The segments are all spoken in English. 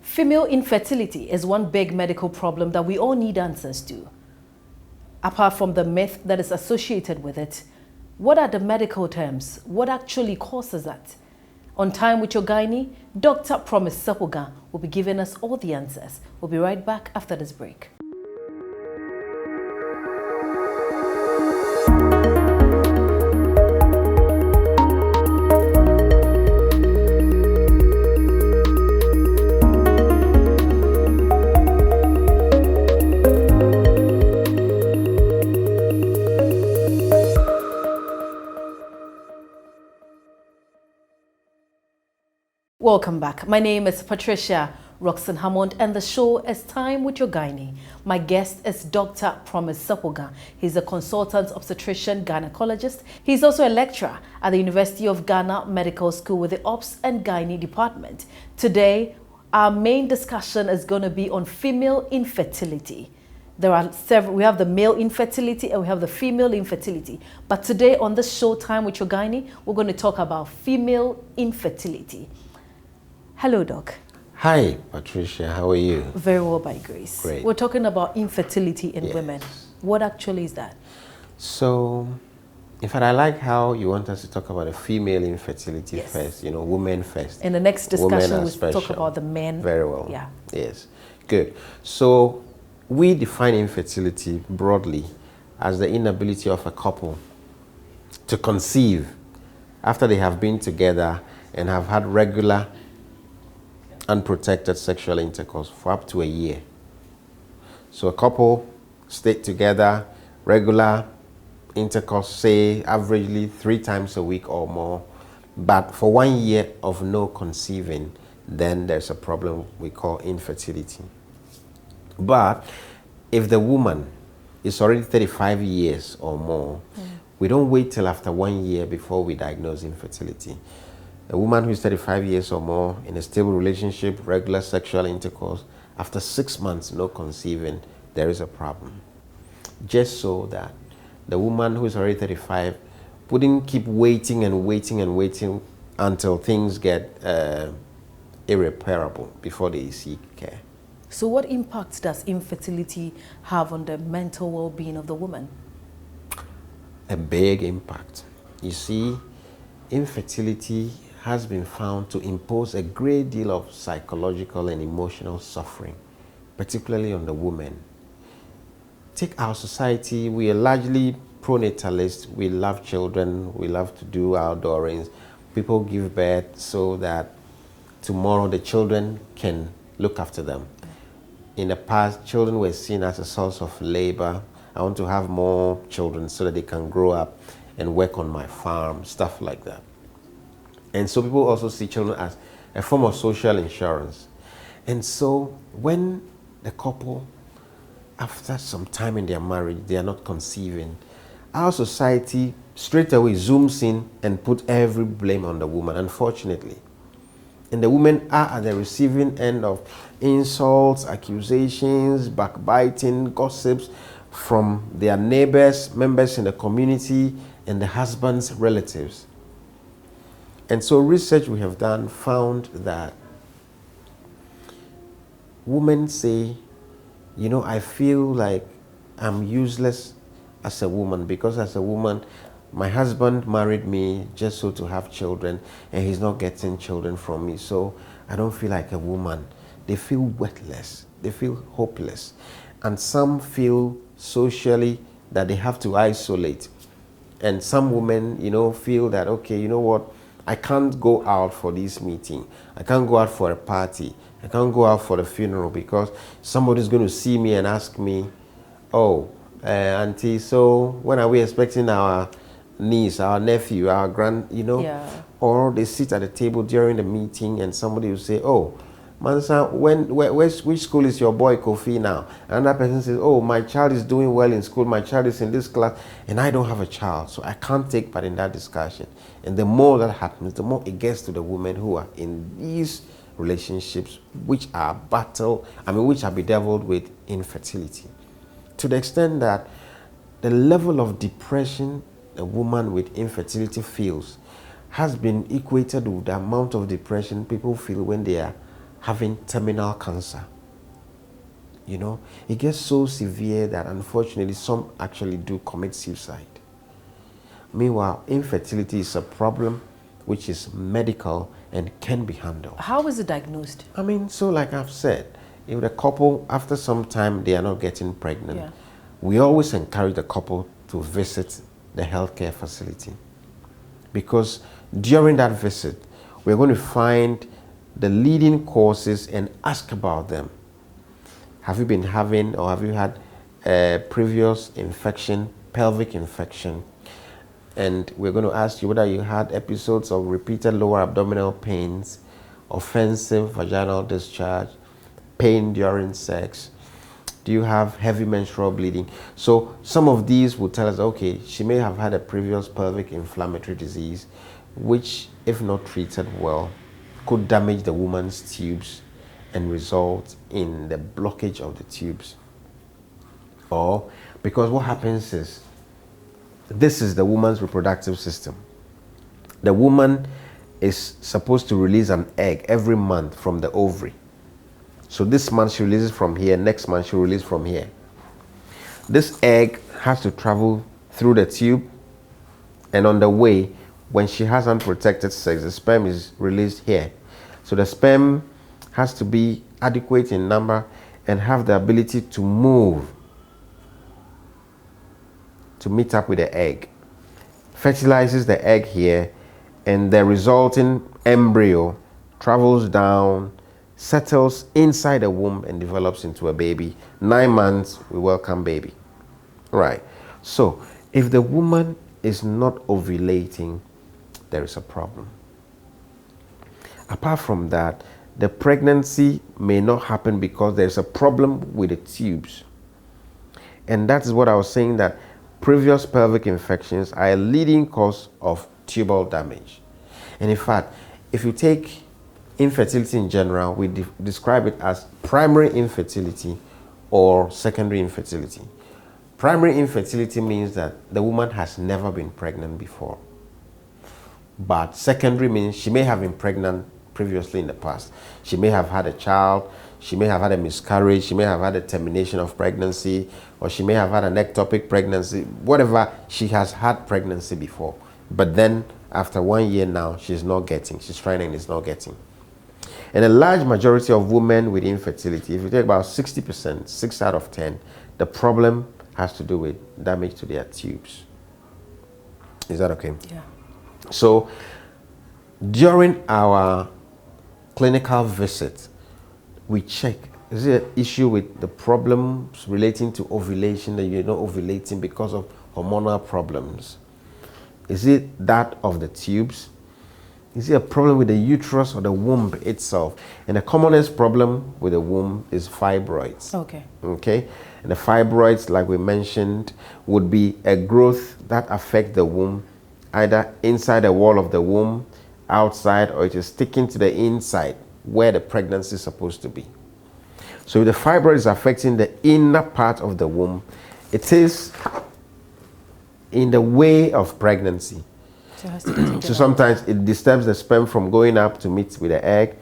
Female infertility is one big medical problem that we all need answers to. Apart from the myth that is associated with it, what are the medical terms? What actually causes that? On Time with Your Gynae, Dr. Promise Sefogah will be giving us all the answers. We'll be right back after this break. Welcome back. My name is Patricia Roxanne Hammond and the show is Time with Your Gynae. My guest is Dr. Promise Sefogah. He's a consultant obstetrician gynecologist. He's also a lecturer at the University of Ghana Medical School with the Obs and Gynae department. Today, our main discussion is going to be on female infertility. There are several. We have the male infertility and we have the female infertility. But today on this show, Time with Your Gynae, we're going to talk about female infertility. Hello, Doc. Hi, Patricia. How are you? Very well, by grace. Great. We're talking about infertility in women. What actually is that? So, in fact, I like how you want us to talk about the female infertility first, women first. In the next discussion, we'll talk about the men. Very well. Yeah. Yes. Good. So, we define infertility broadly as the inability of a couple to conceive after they have been together and have had regular unprotected sexual intercourse for up to a year. So a couple stayed together, regular intercourse, say averagely 3 times a week or more, but for 1 year of no conceiving, then there's a problem we call infertility. But if the woman is already 35 years or more, we don't wait till after 1 year before we diagnose infertility. A woman who is 35 years or more in a stable relationship, regular sexual intercourse, after 6 months no conceiving, there is a problem. Just so that the woman who is already 35 wouldn't keep waiting and waiting and waiting until things get irreparable before they seek care. So what impact does infertility have on the mental well-being of the woman? A big impact. You see, infertility has been found to impose a great deal of psychological and emotional suffering, particularly on the woman. Take our society, we are largely pronatalist, we love children, we love to do outdoorings. People give birth so that tomorrow the children can look after them. In the past, children were seen as a source of labor. I want to have more children so that they can grow up and work on my farm, stuff like that. And so people also see children as a form of social insurance. And so when the couple, after some time in their marriage, they are not conceiving, our society straight away zooms in and put every blame on the woman, unfortunately. And the women are at the receiving end of insults, accusations, backbiting, gossips from their neighbors, members in the community, and the husband's relatives. And so research we have done found that women say, I feel like I'm useless as a woman because as a woman, my husband married me just so to have children and he's not getting children from me. So I don't feel like a woman. They feel worthless. They feel hopeless. And some feel socially that they have to isolate. And some women, feel that, okay, you know what? I can't go out for this meeting. I can't go out for a party. I can't go out for the funeral because somebody's going to see me and ask me, oh, auntie, so when are we expecting our niece, our nephew, our Or they sit at the table during the meeting and somebody will say, oh, Mansa, which school is your boy Kofi now? Another person says, oh, my child is doing well in school, my child is in this class, and I don't have a child, so I can't take part in that discussion. And the more that happens, the more it gets to the women who are in these relationships, which are bedeviled with infertility. To the extent that the level of depression a woman with infertility feels has been equated with the amount of depression people feel when they are having terminal cancer. You know, it gets so severe that unfortunately some actually do commit suicide. Meanwhile, infertility is a problem which is medical and can be handled. How is it diagnosed? I mean, so like I've said, if the couple, after some time, they are not getting pregnant, we always encourage the couple to visit the healthcare facility. Because during that visit, we're going to find the leading causes and ask about them. Have you been having or have you had a previous infection, pelvic infection? And we're going to ask you whether you had episodes of repeated lower abdominal pains, offensive vaginal discharge, pain during sex. Do you have heavy menstrual bleeding? So some of these will tell us, okay, she may have had a previous pelvic inflammatory disease, which, if not treated well, could damage the woman's tubes and result in the blockage of the tubes. Or because what happens is, this is the woman's reproductive system. The woman is supposed to release an egg every month from the ovary. So this month she releases from here, next month she releases from here. This egg has to travel through the tube, and on the way, when she has unprotected sex, the sperm is released here. So the sperm has to be adequate in number and have the ability to move to meet up with the egg, fertilizes the egg here, and the resulting embryo travels down, settles inside the womb, and develops into a baby. 9 months, we welcome baby. Right. So if the woman is not ovulating, there is a problem. Apart from that, the pregnancy may not happen because there's a problem with the tubes. And that is what I was saying, that previous pelvic infections are a leading cause of tubal damage. And in fact, if you take infertility in general, we describe it as primary infertility or secondary infertility. Primary infertility means that the woman has never been pregnant before. But secondary means she may have been pregnant previously in the past. She may have had a child, she may have had a miscarriage, she may have had a termination of pregnancy, or she may have had an ectopic pregnancy, whatever, she has had pregnancy before. But then after 1 year now, she's not getting, she's trying and is not getting. And a large majority of women with infertility, if you take about 60%, 6 out of 10, the problem has to do with damage to their tubes. Is that okay? Yeah. So during our clinical visit, we check, is there an issue with the problems relating to ovulation, that you're not ovulating because of hormonal problems? Is it that of the tubes? Is it a problem with the uterus or the womb itself? And the commonest problem with the womb is fibroids. Okay. Okay? And the fibroids, like we mentioned, would be a growth that affects the womb, either inside the wall of the womb, outside, or it is sticking to the inside where the pregnancy is supposed to be. So if the fibroid is affecting the inner part of the womb, it is in the way of pregnancy. So, it has to be taken So sometimes it disturbs the sperm from going up to meet with the egg,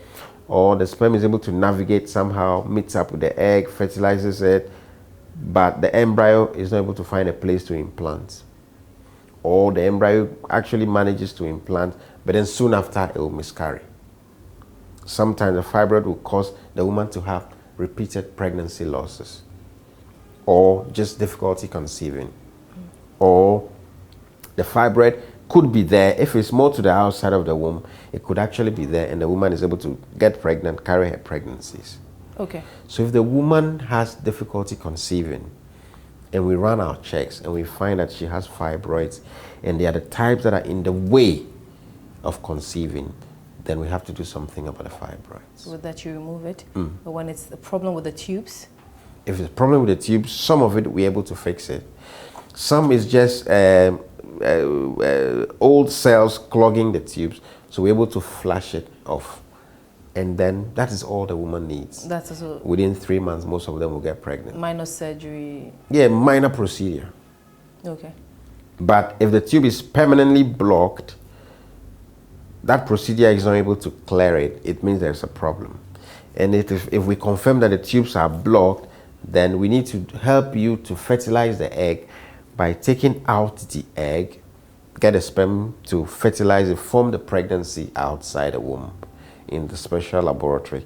or the sperm is able to navigate somehow, meets up with the egg, fertilizes it, but the embryo is not able to find a place to implant. Or the embryo actually manages to implant, but then soon after it will miscarry. Sometimes the fibroid will cause the woman to have repeated pregnancy losses, or just difficulty conceiving. Or the fibroid could be there. If it's more to the outside of the womb, it could actually be there, and the woman is able to get pregnant, carry her pregnancies. Okay. So if the woman has difficulty conceiving, and we run our checks and we find that she has fibroids, and they are the types that are in the way of conceiving, then we have to do something about the fibroids. With that, you remove it. But when it's a problem with the tubes? If it's a problem with the tubes, some of it we're able to fix it. Some is just old cells clogging the tubes, so we're able to flush it off. And then that is all the woman needs. That's also within 3 months, most of them will get pregnant. minor surgery. Yeah, minor procedure. Okay. But if the tube is permanently blocked, that procedure is not able to clear it. It means there's a problem. And if we confirm that the tubes are blocked, then we need to help you to fertilize the egg by taking out the egg, get the sperm to fertilize it, form the pregnancy outside the womb in the special laboratory,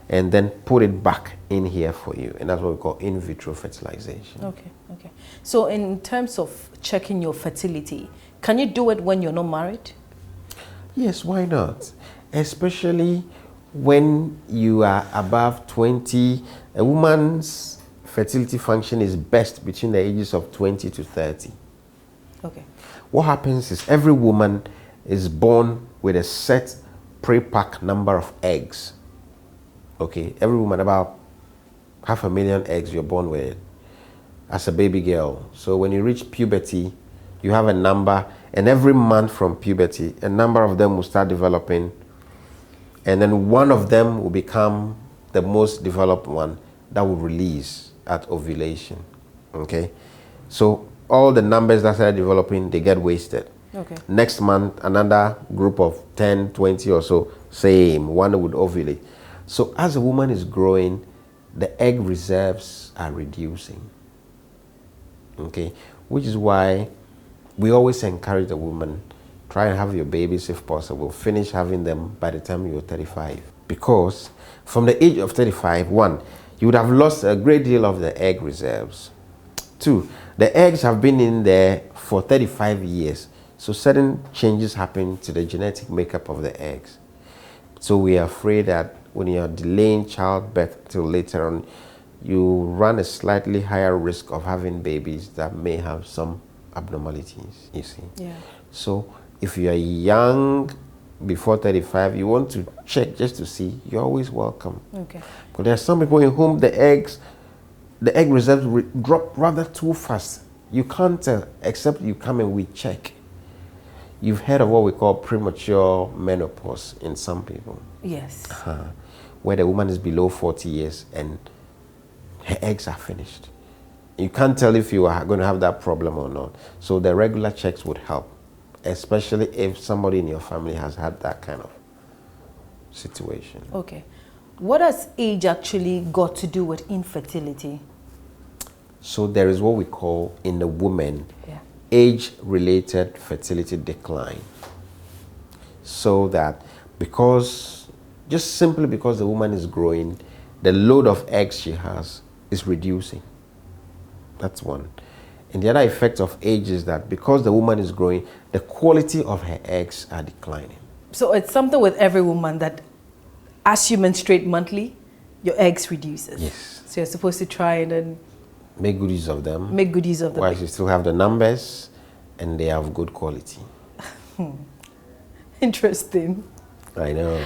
and then put it back in here for you. And that's what we call in vitro fertilization. Okay, okay. So in terms of checking your fertility, can you do it when you're not married? Yes, why not? Especially when you are above 20. A woman's fertility function is best between the ages of 20 to 30. Okay. What happens is every woman is born with a set pre-packed number of eggs. Okay, every woman, about 500,000 eggs you're born with as a baby girl. So when you reach puberty, you have a number, and every month from puberty, a number of them will start developing, and then one of them will become the most developed one that will release at ovulation. Okay, so all the numbers that are developing, they get wasted. Okay. Next month, another group of 10, 20 or so, same, one would ovulate. So as a woman is growing, the egg reserves are reducing. Okay, which is why we always encourage the woman, try and have your babies if possible, finish having them by the time you're 35. Because from the age of 35, one, you would have lost a great deal of the egg reserves. Two, the eggs have been in there for 35 years. So certain changes happen to the genetic makeup of the eggs. So we are afraid that when you're delaying childbirth till later on, you run a slightly higher risk of having babies that may have some abnormalities, you see. Yeah. So if you are young, before 35, you want to check just to see, you're always welcome. Okay. But there are some people in whom the egg reserves drop rather too fast. You can't tell except you come and we check. You've heard of what we call premature menopause in some people. Yes. Where the woman is below 40 years and her eggs are finished. You can't tell if you are going to have that problem or not. So the regular checks would help, especially if somebody in your family has had that kind of situation. Okay. What has age actually got to do with infertility? So there is what we call in the woman, Yeah. age-related fertility decline. So that just simply because the woman is growing, the load of eggs she has is reducing. That's one. And the other effect of age is that because the woman is growing, the quality of her eggs are declining. So it's something with every woman that as you menstruate monthly, your eggs reduces. Yes. So you're supposed to try and then Make good use of them. make good use of them. While you still have the numbers and they have good quality. Interesting. I know.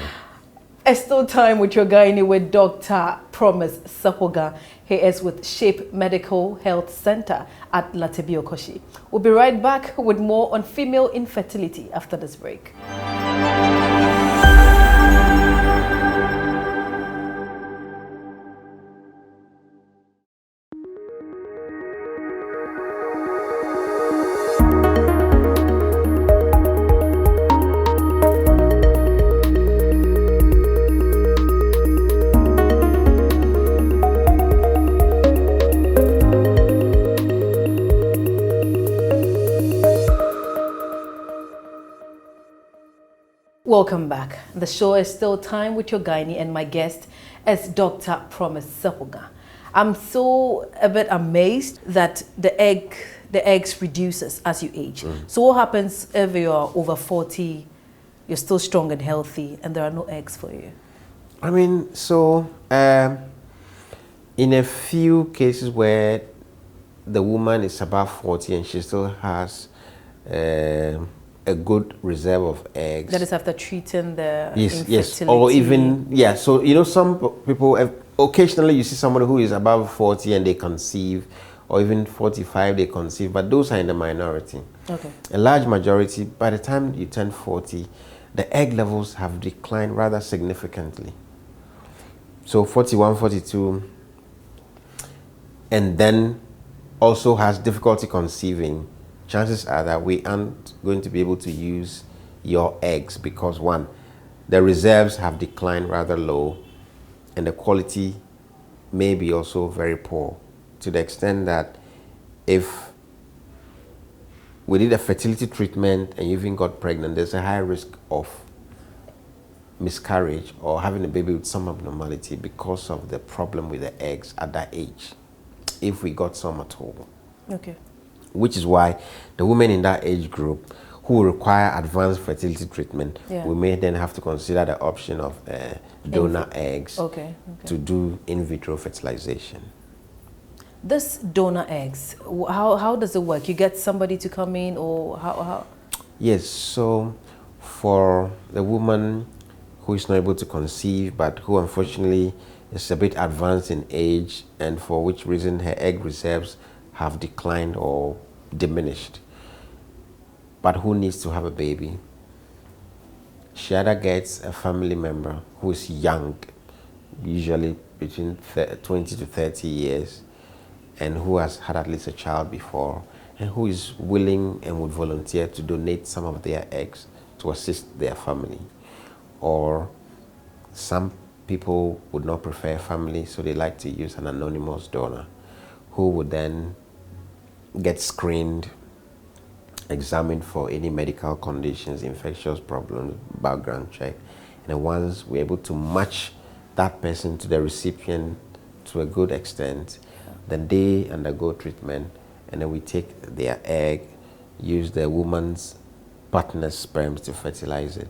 It's still time with your gynae with Dr. Promise Sefogah. He is with Shape Medical Health Center at Latibio Koshi. We'll be right back with more on female infertility after this break. Welcome back. The show is still time with your gynae, and my guest is Dr. Promise Sefogah. I'm so a bit amazed that the eggs reduces as you age. So what happens if you're over 40, you're still strong and healthy, and there are no eggs for you? I mean, so in a few cases where the woman is above 40 and she still has a good reserve of eggs. That is after treating the yes, or even, yeah, so, you know, some people, occasionally you see somebody who is above 40 and they conceive, or even 45 they conceive, but those are in the minority. Okay. A large majority, by the time you turn 40, the egg levels have declined rather significantly. So 41, 42, and then also has difficulty conceiving, chances are that we aren't going to be able to use your eggs because, one, the reserves have declined rather low, and the quality may be also very poor, to the extent that if we did a fertility treatment and you even got pregnant, there's a high risk of miscarriage or having a baby with some abnormality because of the problem with the eggs at that age, if we got some at all. Okay. Which is why the women in that age group who require advanced fertility treatment, we may then have to consider the option of donor eggs to do in vitro fertilization. This donor eggs, how does it work? You get somebody to come in, or how? Yes, so for the woman who is not able to conceive, but who unfortunately is a bit advanced in age, and for which reason her egg reserves have declined or diminished, but who needs to have a baby, she either gets a family member who is young, usually between 20 to 30 years, and who has had at least a child before, and who is willing and would volunteer to donate some of their eggs to assist their family. Or some people would not prefer family, so they like to use an anonymous donor who would then get screened, examined for any medical conditions, infectious problems, background check. And once we're able to match that person to the recipient to a good extent, then they undergo treatment, and then we take their egg, use the woman's partner's sperms to fertilize it,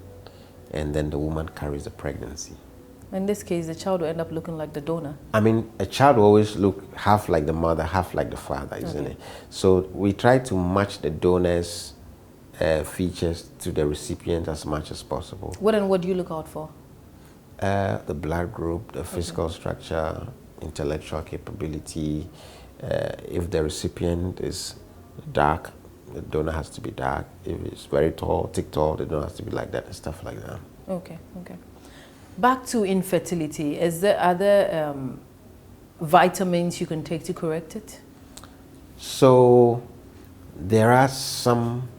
and then the woman carries the pregnancy. In this case, the child will end up looking like the donor. I mean, a child will always look half like the mother, half like the father, isn't it? So we try to match the donor's features to the recipient as much as possible. What do you look out for? The blood group, the physical structure, intellectual capability. If the recipient is dark, the donor has to be dark. If it's very tall, thick tall, the donor has to be like that and stuff like that. Okay. Back to infertility, is there other vitamins you can take to correct it? So there are some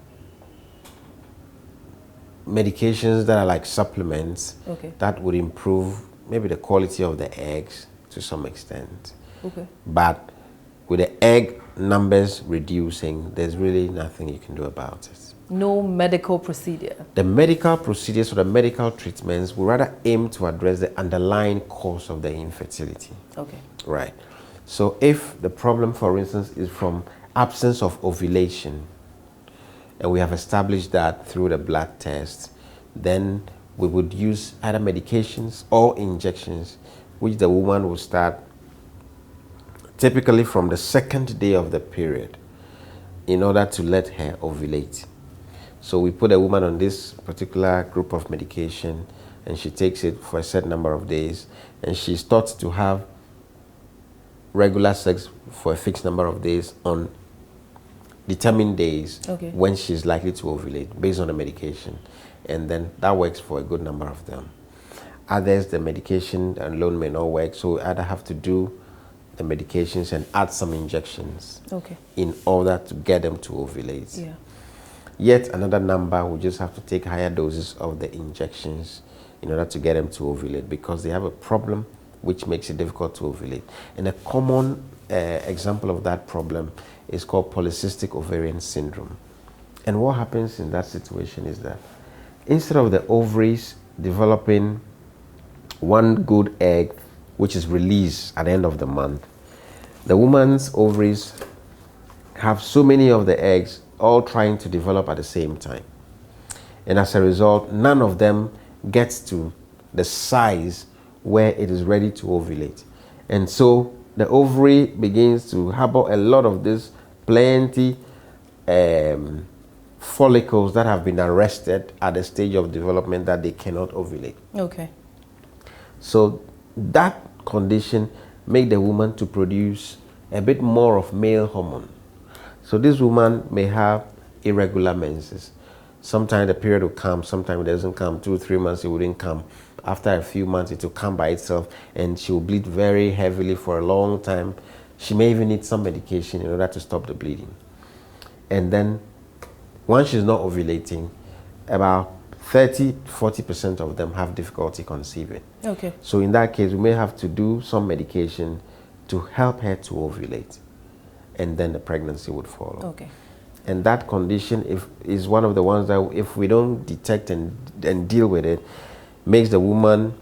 medications that are like supplements that would improve maybe the quality of the eggs to some extent. But with the egg numbers reducing, there's really nothing you can do about it. No medical procedure? The medical procedures or the medical treatments will rather aim to address the underlying cause of the infertility. Right. So if the problem, for instance, is from absence of ovulation, and we have established that through the blood test, then we would use either medications or injections, which the woman will start typically from the second day of the period in order to let her ovulate. So we put a woman on this particular group of medication, and she takes it for a certain number of days, and she's taught to have regular sex for a fixed number of days on determined days when she's likely to ovulate based on the medication. And then that works for a good number of them. Others, the medication alone may not work, so we either have to do the medications and add some injections in order to get them to ovulate. Yet another number will just have to take higher doses of the injections in order to get them to ovulate, because they have a problem which makes it difficult to ovulate. And a common example of that problem is called polycystic ovarian syndrome. And what happens in that situation is that instead of the ovaries developing one good egg which is released at the end of the month, the woman's ovaries have so many of the eggs all trying to develop at the same time. And as a result, none of them gets to the size where it is ready to ovulate. And so the ovary begins to harbor a lot of this plenty follicles that have been arrested at the stage of development that they cannot ovulate. So that condition makes the woman to produce a bit more of male hormone. So this woman may have irregular menses. Sometimes the period will come, sometimes it doesn't come. 2 or 3 months it wouldn't come. After a few months it will come by itself, and she will bleed very heavily for a long time. She may even need some medication in order to stop the bleeding. And then once she's not ovulating, about 30-40% of them have difficulty conceiving. Okay. So in that case, we may have to do some medication to help her to ovulate, and then the pregnancy would follow. Okay. And that condition is one of the ones that if we don't detect and deal with it, makes the woman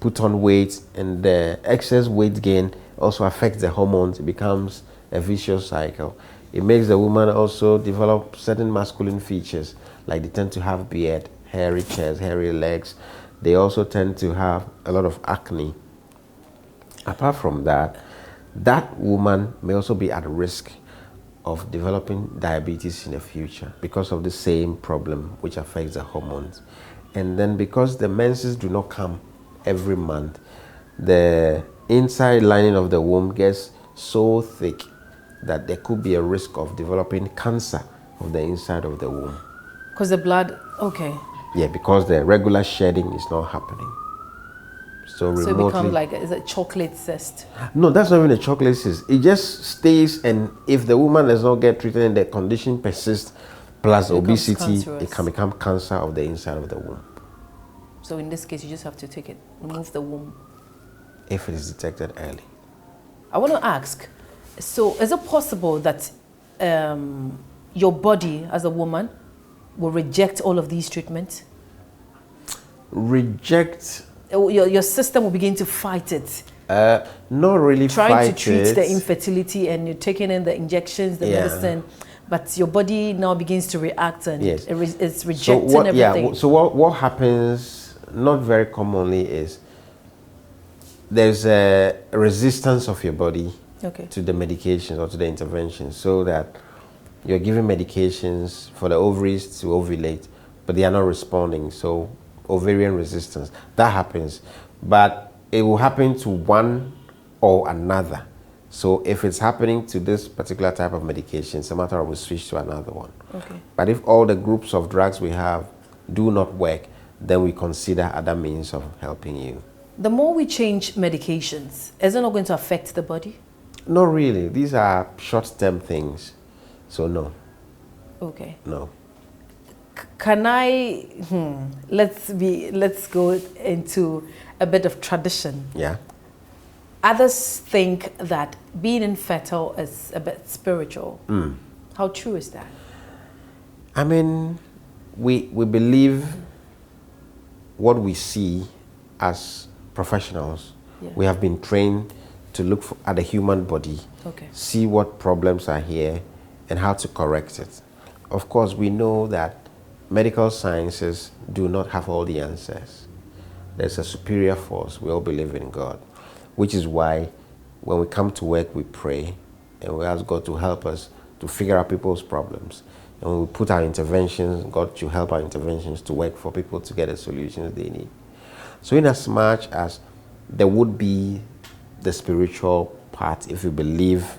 put on weight, and the excess weight gain also affects the hormones. It becomes a vicious cycle. It makes the woman also develop certain masculine features, like they tend to have beard, hairy chest, hairy legs. They also tend to have a lot of acne. Apart from that, that woman may also be at risk of developing diabetes in the future because of the same problem which affects the hormones. And then because the menses do not come every month, the inside lining of the womb gets so thick that there could be a risk of developing cancer of the inside of the womb. Because the blood, okay. Yeah, because the regular shedding is not happening. So it becomes like, is it chocolate cyst? No, that's not even a chocolate cyst. It just stays, and if the woman does not get treated and the condition persists, plus obesity, it can become cancer of the inside of the womb. So in this case, you just have to take it, remove the womb. If it is detected early. I want to ask, so is it possible that your body as a woman will reject all of these treatments? Reject? Your system will begin to fight it. Not really trying to treat the infertility, and you're taking in the injections, the medicine, but your body now begins to react, and it's rejecting everything. Yeah, so what happens, not very commonly, is there's a resistance of your body to the medications or to the interventions, so that you're giving medications for the ovaries to ovulate, but they are not responding. So ovarian resistance, that happens, but it will happen to one or another. So if it's happening to this particular type of medication, it's a matter of we switch to another one. Okay. But if all the groups of drugs we have do not work, then we consider other means of helping you. The more we change medications, is it not going to affect the body? Not really. These are short-term things. So no. Okay. No. Can I, let's go into a bit of tradition. Yeah. Others think that being infertile is a bit spiritual. How true is that? I mean, we believe what we see as professionals. Yeah. We have been trained to look at the human body, see what problems are here, and how to correct it. Of course, we know that medical sciences do not have all the answers. There's a superior force. We all believe in God, which is why when we come to work, we pray and we ask God to help us to figure out people's problems. And when we put our interventions, God to help our interventions to work for people to get the solutions they need. So in as much as there would be the spiritual part, if you believe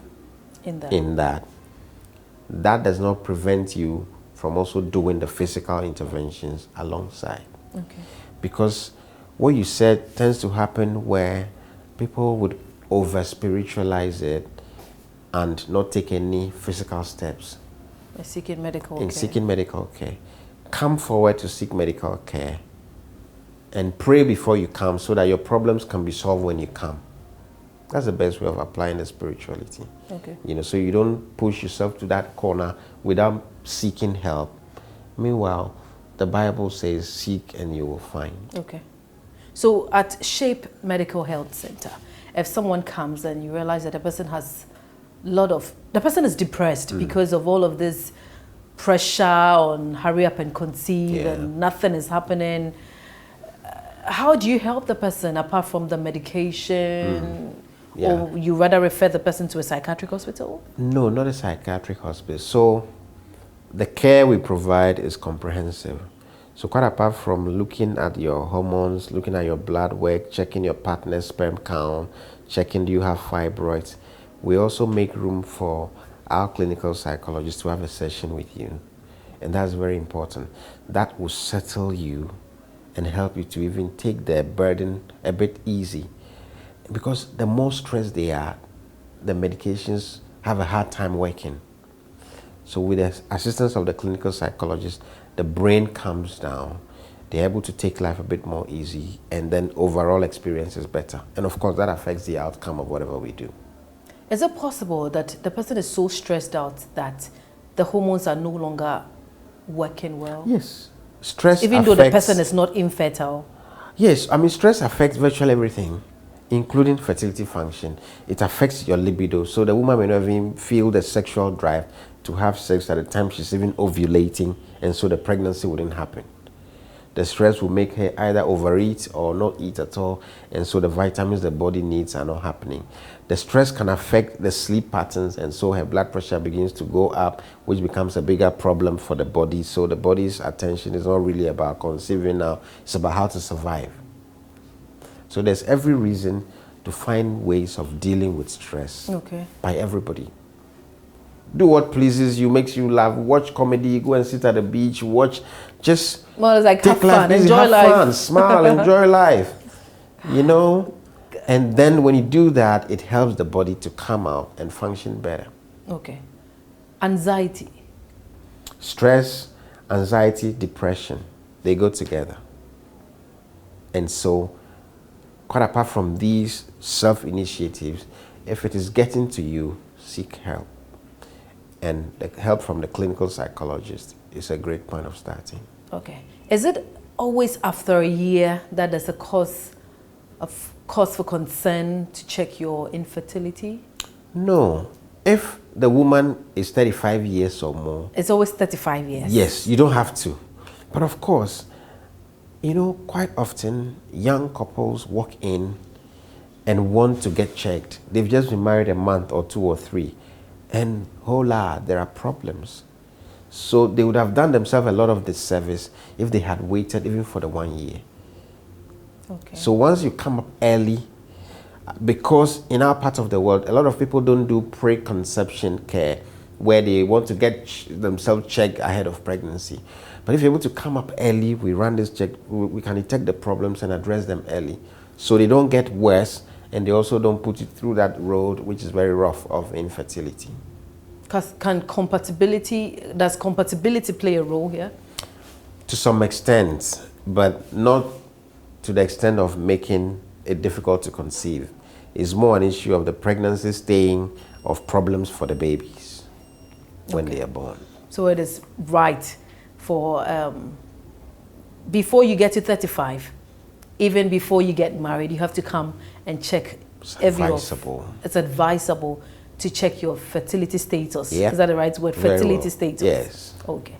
in that, that does not prevent you from also doing the physical interventions alongside. Okay. Because what you said tends to happen where people would over-spiritualize it and not take any physical steps. Seeking medical care. Seeking medical care. Come forward to seek medical care and pray before you come so that your problems can be solved when you come. That's the best way of applying the spirituality. Okay. So you don't push yourself to that corner without seeking help. Meanwhile, the Bible says, seek and you will find. Okay. So at Shape Medical Health Center, if someone comes and you realize that the person has the person is depressed because of all of this pressure on hurry up and conceive and nothing is happening, how do you help the person apart from the medication? Or you rather refer the person to a psychiatric hospital? No, not a psychiatric hospital. So the care we provide is comprehensive. So quite apart from looking at your hormones, looking at your blood work, checking your partner's sperm count, checking do you have fibroids, we also make room for our clinical psychologist to have a session with you. And that's very important. That will settle you and help you to even take the burden a bit easy. Because the more stressed they are, the medications have a hard time working. So with the assistance of the clinical psychologist, the brain calms down they're able to take life a bit more easy, and then overall experience is better. And of course, that affects the outcome of whatever we do. Is it possible that the person is so stressed out that the hormones are no longer working well? Yes. Stress even though the person is not infertile? Yes, I mean, stress affects virtually everything, including fertility function. It affects your libido, so the woman may not even feel the sexual drive to have sex at the time she's even ovulating, and so the pregnancy wouldn't happen. The stress will make her either overeat or not eat at all, and so the vitamins the body needs are not happening. The stress can affect the sleep patterns, and so her blood pressure begins to go up, which becomes a bigger problem for the body. So the body's attention is not really about conceiving now, it's about how to survive. So there's every reason to find ways of dealing with stress by everybody. Do what pleases you, makes you laugh. Watch comedy, go and sit at the beach, watch, just it's like take life easy, enjoy have life. fun, smile, enjoy life, you know. And then when you do that, it helps the body to come out and function better. Okay. Anxiety. Stress, anxiety, depression, they go together. And so, quite apart from these self-initiatives, if it is getting to you, seek help. And the help from the clinical psychologist is a great point of starting. Okay. Is it always after a year that there's a cause for concern to check your infertility? No. If the woman is 35 years or more. It's always 35 years? Yes, you don't have to. But of course, you know, quite often young couples walk in and want to get checked. They've just been married a month or 2 or 3. And hola, there are problems. So they would have done themselves a lot of disservice if they had waited even for the 1 year. Okay. So once you come up early, because in our part of the world, a lot of people don't do pre-conception care where they want to get themselves checked ahead of pregnancy. But if you're able to come up early, we run this check, we can detect the problems and address them early. So they don't get worse, and they also don't put you through that road, which is very rough, of infertility. Does compatibility play a role here? To some extent, but not to the extent of making it difficult to conceive. It's more an issue of the pregnancy staying, of problems for the babies when they are born. So it is right for, before you get to 35, even before you get married, you have to come and check. It's advisable. It's advisable to check your fertility status. Yeah. Is that the right word? Fertility status. Yes. Okay.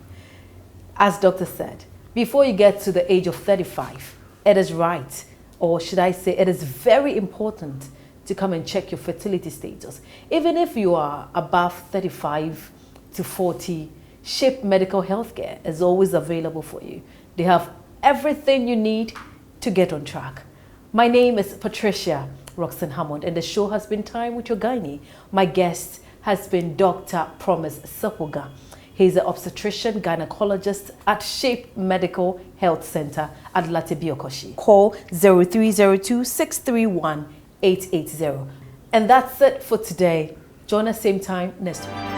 As doctor said, before you get to the age of 35, it is right, or should I say, it is very important to come and check your fertility status. Even if you are above 35 to 40, Shape Medical Healthcare is always available for you. They have everything you need to get on track. My name is Patricia Roxanne Hammond, and the show has been Time with Your Gynae. My guest has been Dr. Promise Sefogah. He's an obstetrician gynecologist at Shape Medical Health Center at Latibiokoshi. Call 0302-631-880. And that's it for today. Join us same time next week.